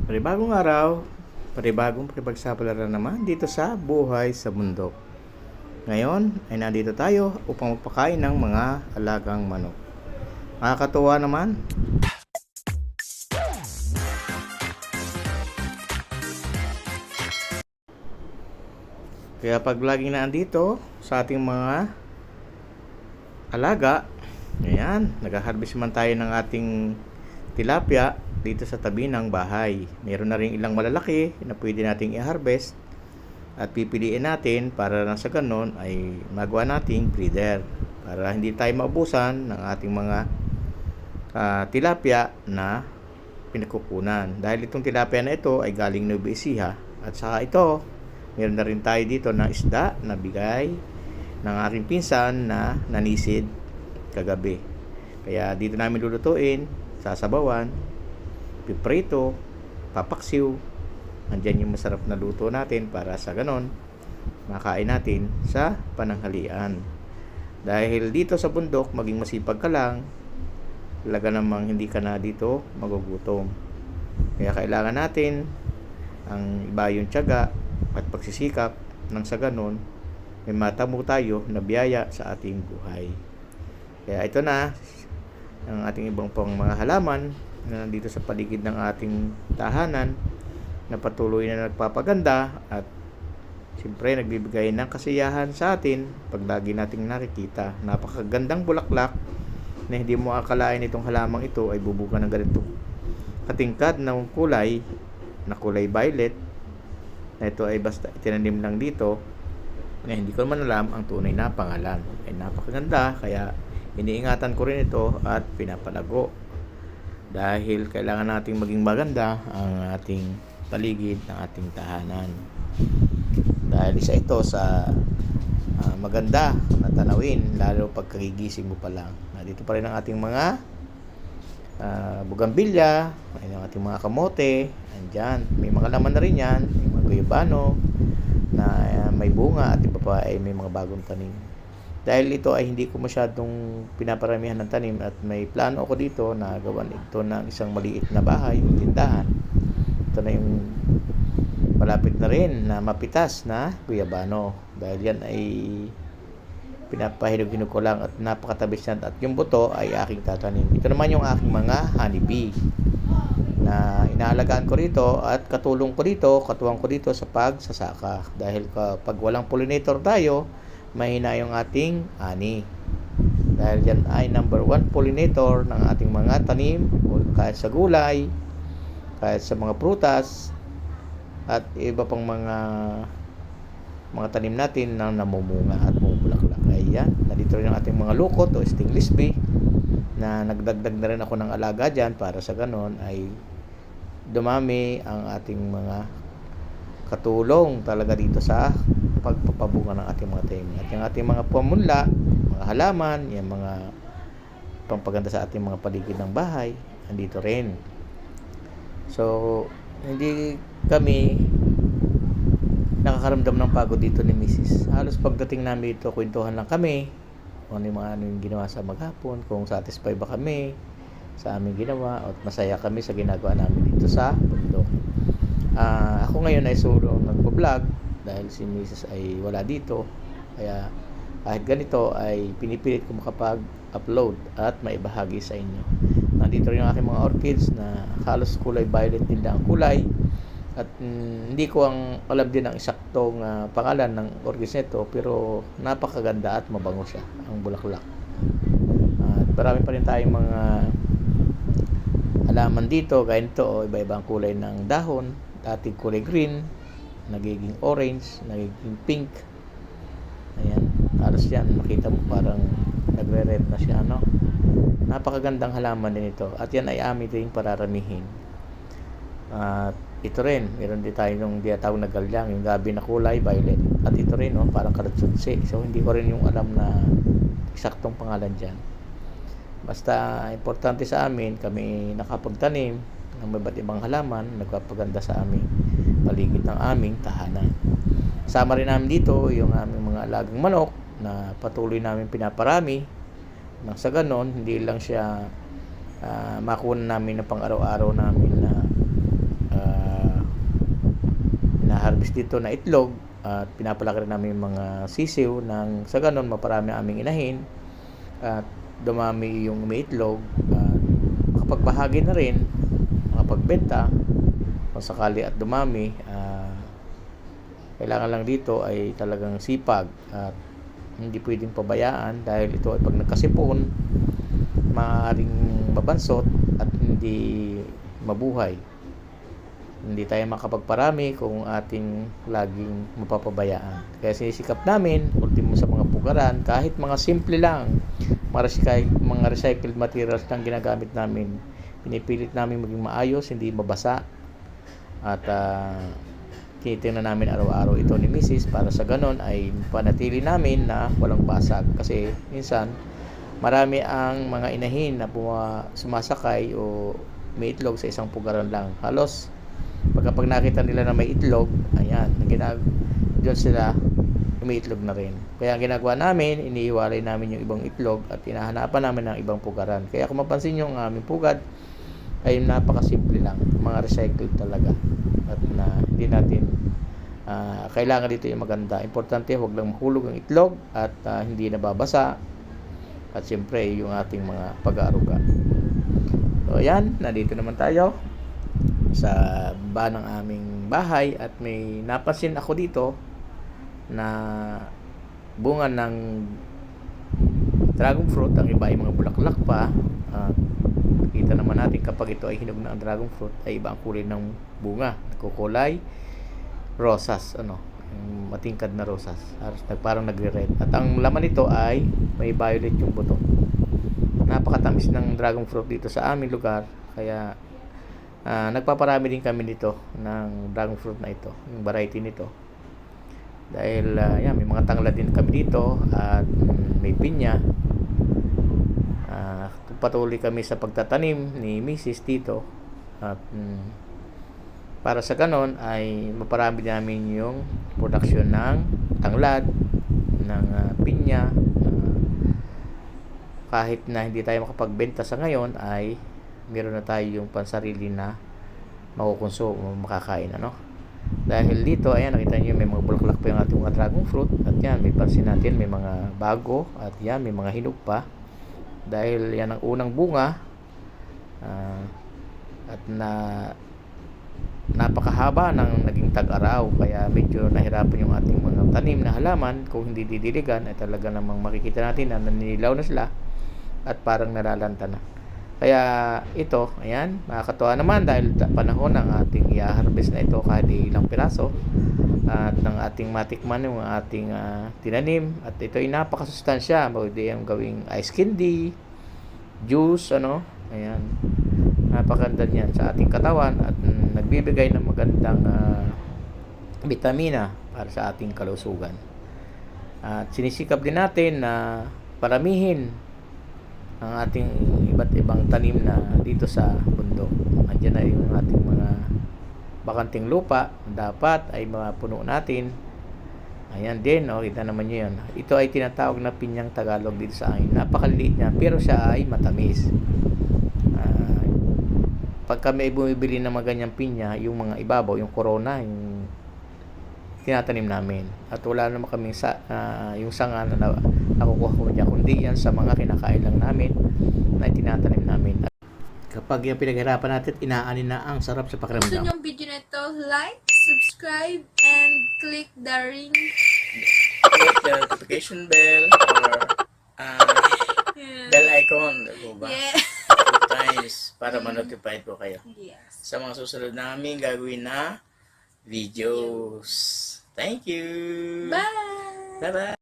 Panibagong araw, panibagong pakipagsapalaran naman dito sa Buhay sa Bundok. Ngayon ay nandito tayo upang magpakain ng mga alagang manok. Nakakatuwa naman. Kaya pag laging nandito sa ating mga alaga, ayan, nag-harvest man tayo ng ating tilapia dito sa tabi ng bahay. Meron na rin ilang malalaki na pwede nating i-harvest at pipiliin natin para na sa ganon ay magawa nating breeder para hindi tayo maubusan ng ating mga tilapia na pinagkukunan. Dahil itong tilapia na ito ay galing Nueva Ecija at saka ito, meron na rin tayo dito na isda na bigay ng aking pinsan na nanisid kagabi. Kaya dito namin lulutuin, sasabawan, piprito, papaksiw. Andyan yung masarap na luto natin para sa ganon makain natin sa pananghalian. Dahil dito sa bundok, maging masipag ka lang, talaga namang hindi ka na dito magugutom. Kaya kailangan natin ang iba yung tiyaga at pagsisikap nang sa ganon may matamo tayo na biyaya sa ating buhay. Kaya ito na ang ating ibang pang mga halaman na nandito sa paligid ng ating tahanan na patuloy na nagpapaganda at siyempre nagbibigay ng kasiyahan sa atin pag lagi nating nakikita. Napakagandang bulaklak na hindi mo akalain itong halamang ito ay bubuga ng ganito katingkad ng kulay na kulay violet na ito ay basta itinanim lang dito na hindi ko naman alam ang tunay na pangalan. Ay napakaganda kaya iniingatan ko rin ito at pinapalago dahil kailangan nating maging maganda ang ating paligid ng ating tahanan. Dahil isa ito sa maganda na tanawin lalo pag kagigising mo pa lang. Dito pa rin ang ating mga bugambilya, ang ating mga kamote, andyan. May mga laman na rin yan, may mga guyabano na may bunga at iba pa ay may mga bagong tanim. Dahil ito ay hindi ko masyadong pinaparamihan ng tanim at may plano ako dito na gawan ito ng isang maliit na bahay, tindahan. Ito na yung malapit na rin na mapitas na guyabano. Dahil yan ay pinapahinog-hinog ko lang at napakatabis yan at yung buto ay aking tatanim. Ito naman yung aking mga honeybee na inaalagaan ko rito at katulong ko dito, katuwang ko dito sa pagsasaka. Dahil kapag walang pollinator tayo, mahina yung ating ani. Dahil yan ay number 1 pollinator ng ating mga tanim kahit sa gulay, kahit sa mga prutas at iba pang mga tanim natin na namumunga at bumubulaklak. Ayan, nandito rin ang ating mga lukot o stingless bee na nagdagdag na rin ako ng alaga dyan para sa ganon ay dumami ang ating mga katulong talaga dito sa pagpapabunga ng ating mga tanim. At yung ating mga pamunla, mga halaman, yung mga pampaganda sa ating mga paligid ng bahay, andito rin. So, hindi kami nakakaramdam ng pagod dito ni Mrs. Halos pagdating namin dito, kwentuhan lang kami kung ano yung ginawa sa maghapon, kung satisfied ba kami sa aming ginawa at masaya kami sa ginagawa namin dito sa bundok. Ako ngayon ay solo nagpo-vlog dahil si Mrs. ay wala dito. Kaya kahit ganito ay pinipilit ko makapag-upload at maibahagi sa inyo. Nandito rin yung aking mga orchids na halos kulay violet din lang ang kulay. At hindi ko alam din ang eksaktong pangalan ng orchids nito pero napakaganda at mabango siya ang bulaklak. At marami pa rin tayong mga halaman dito gaya nito, iba-ibang kulay ng dahon. Dating kulay green, nagiging orange, nagiging pink. Ayan, halos yan makita mo parang nagre-red na siya, no? Napakagandang halaman din ito at yan ay amin din pararamihin. At ito rin, meron din tayo nung tinatawag na galyang, yung gabi na kulay violet. At ito rin, parang karatsutsi. So hindi ko rin yung alam na eksaktong pangalan dyan. Basta importante sa amin, kami nakapagtanim ng iba't ibang halaman, nagpapaganda sa aming paligid ng aming tahanan. Sama rin namin dito yung aming mga alagang manok na patuloy namin pinaparami. Nang sa ganon, hindi lang siya makuha namin na pang araw-araw namin na matamis dito na itlog at pinapalaki rin namin yung mga sisiw nang sa ganun maparami aming inahin at dumami yung may itlog at makapagbahagi na rin, makapagbenta kung sakali at dumami. Kailangan lang dito ay talagang sipag at hindi pwedeng pabayaan dahil ito ay pag nagkasipon maaaring mabansot at hindi mabuhay. Hindi tayo makapagparami kung ating laging mapapabayaan. Kaya sinisikap namin, ultimo sa mga pugaran, kahit mga simple lang, mga recycled materials lang ginagamit namin. Pinipilit namin maging maayos, hindi mabasa. At tinitingnan namin araw-araw ito ni Mrs. para sa ganon ay panatili namin na walang basag. Kasi minsan, marami ang mga inahin na sumasakay o may itlog sa isang pugaran lang. Halos pag nakita nila na may itlog, ayan, doon sila may itlog na rin. Kaya ang ginagawa namin, iniiwalay namin yung ibang itlog at hinahanapan namin ng ibang pugaran. Kaya kung mapansin nyo, ang aming pugad ay napakasimple lang, mga recycled talaga. At hindi natin kailangan dito yung maganda. Importante, huwag lang mahulog ang itlog at hindi nababasa. At siyempre, yung ating mga pag-aaruga. So, ayan, nandito naman tayo sa baba ng aming bahay at may napansin ako dito na bunga ng dragon fruit. Ang iba ay mga bulaklak pa. Kita naman natin kapag ito ay hinog na ang dragon fruit ay iba ang kulay ng bunga. Nagkukulay rosas, yung matingkad na rosas. Parang nagre-red. At ang laman nito ay may violet yung buto. Napakatamis ng dragon fruit dito sa aming lugar. Kaya nagpaparami din kami dito ng dragon fruit na ito, yung variety nito. Dahil yan, may mga tanglad din kami dito at may pinya. Patuloy kami sa pagtatanim ni Mrs. dito at para sa ganon ay maparami namin yung production ng tanglad, ng pinya. Kahit na hindi tayo makapagbenta sa ngayon ay meron na tayo yung pansarili na makukonsumo, makakain, dahil dito, ayan, nakita nyo may mga bulaklak pa yung ating mga dragon fruit at yan, may pansin natin may mga bago at yan, may mga hinog pa dahil yan ang unang bunga at napakahaba ng naging tag-araw, kaya medyo nahirapan yung ating mga tanim na halaman. Kung hindi didiligan ay talaga namang makikita natin na naninilaw na sila at parang nalalanta na. Kaya ito, ayan, nakakatuwa naman dahil panahon ng ating i-harvest na ito kahit ilang piraso at ng ating matikman yung ating tinanim. At ito ay napakasustansya. Pwede yung gawing ice candy, juice, ayan. Napakaganda niyan sa ating katawan at nagbibigay ng magandang vitamina para sa ating kalusugan. At sinisikap din natin na paramihin ang ating iba't ibang tanim na dito sa bundok. Andiyan na yung ating mga bakanting lupa. Dapat ay mapuno natin. Ayan din, kita naman nyo yan. Ito ay tinatawag na pinyang Tagalog dito sa akin. Napakaliit niya, pero siya ay matamis. Pag kami ay bumibili ng mga ganyang pinya, yung mga ibabaw, yung corona, yung tinatanim namin. At wala naman kaming yung sanga na nakukuha ko dyan, kundi yan sa mga kinakain lang namin na tinatanim namin. At kapag yung pinaghirapan natin, inaanin na ang sarap sa pakiramdam. Gusto nyo yung video na ito, like, subscribe, and click the ring. Click the notification bell or bell icon. Yeah. Times para ma-notify ko kayo Yes. sa mga susunod namin gagawin na videos. Thank you. Bye! Bye-bye.